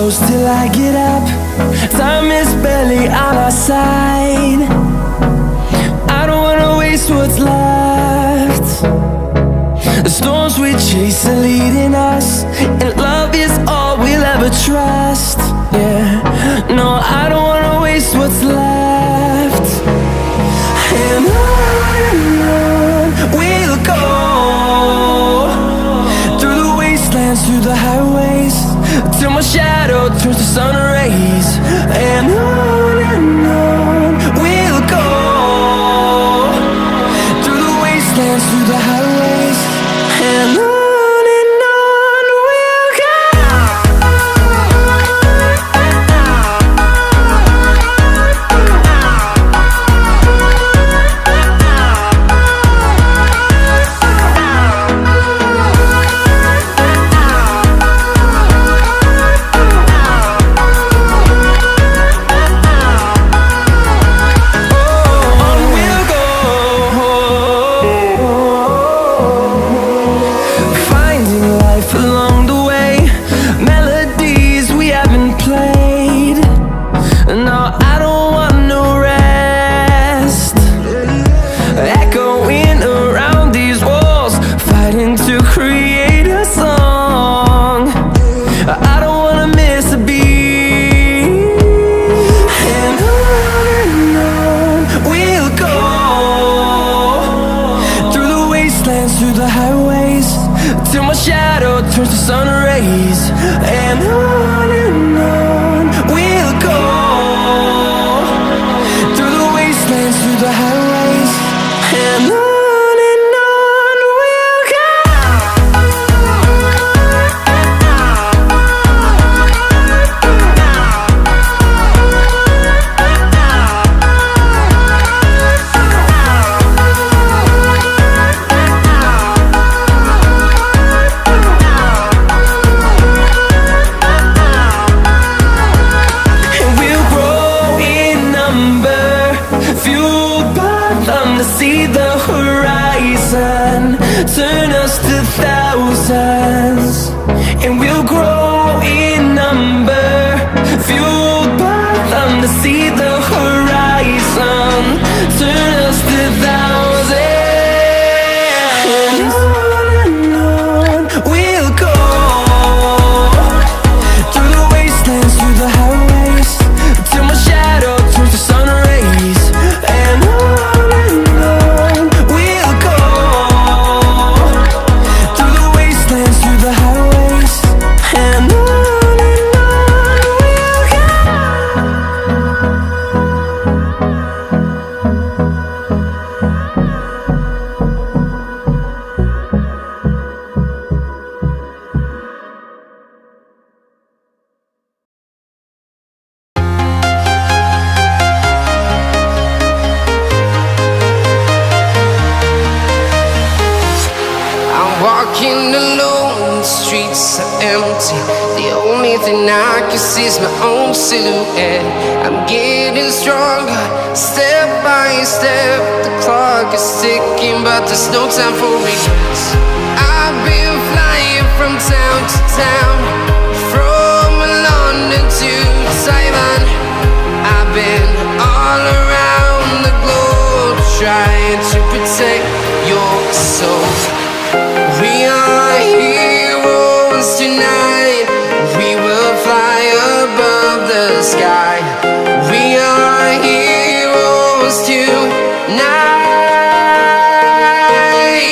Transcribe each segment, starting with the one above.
close till I get up. Time is barely on our side. I don't wanna waste what's left. The storms we chase are leading us, and love is all we'll ever trust. Yeah, no, I don't wanna waste what's left. And on we'll go, through the wastelands, through the highways, till my shadow turns to sun rays. And on we'll go, through the wastelands, through the highways, and on we'll go. Along the way, melodies we haven't played. No, I don't want no rest. Echoing around these walls, fighting to create a song. I don't wanna miss a beat. And on we'll go, through the wastelands, through the highways, till my shadow turns to sun rays. And on we'll go, through the wastelands, through the highways, and on we'll go. See the horizon, turn us to thousands, and we'll grow in number, fueled by them to see the horizon, turn us to thousands. And on we'll go, through the wastelands, through the highways, till my shadow turns to sun rays. And walking alone, the streets are empty. The only thing I can see is my own silhouette. I'm getting stronger, step by step. The clock is ticking, but there's no time for regrets. I've been flying from town to town, from London to Taiwan. I've been all around the globe, trying to protect your soul. We are heroes tonight. We will fly above the sky. We are heroes tonight.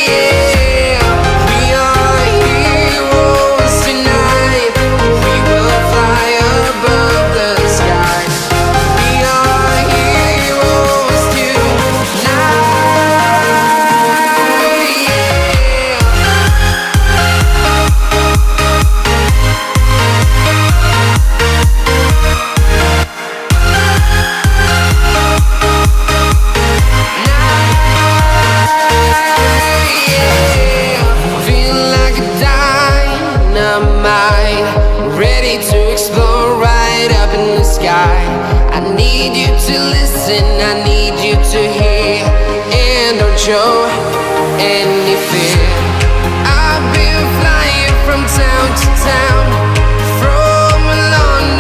Yeah. We are heroes tonight. We will fly above the sky. We are heroes tonight. I need you to listen, I need you to hear, and don't show any fear. I've been flying from town to town, from London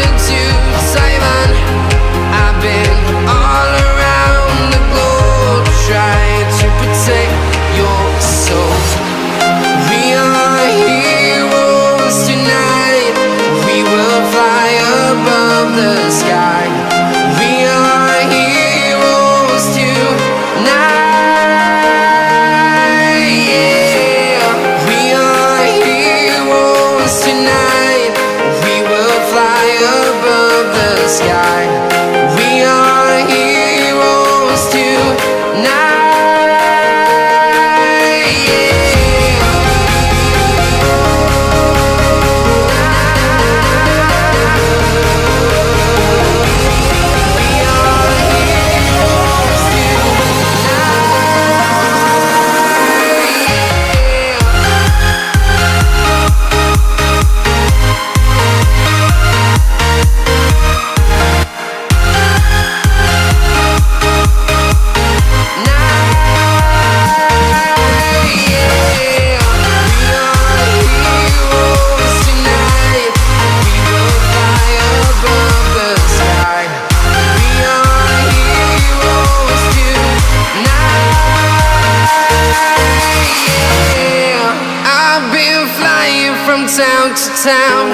town,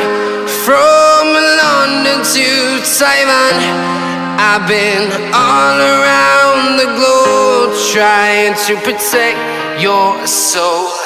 from London to Taiwan. I've been all around the globe trying to protect your soul.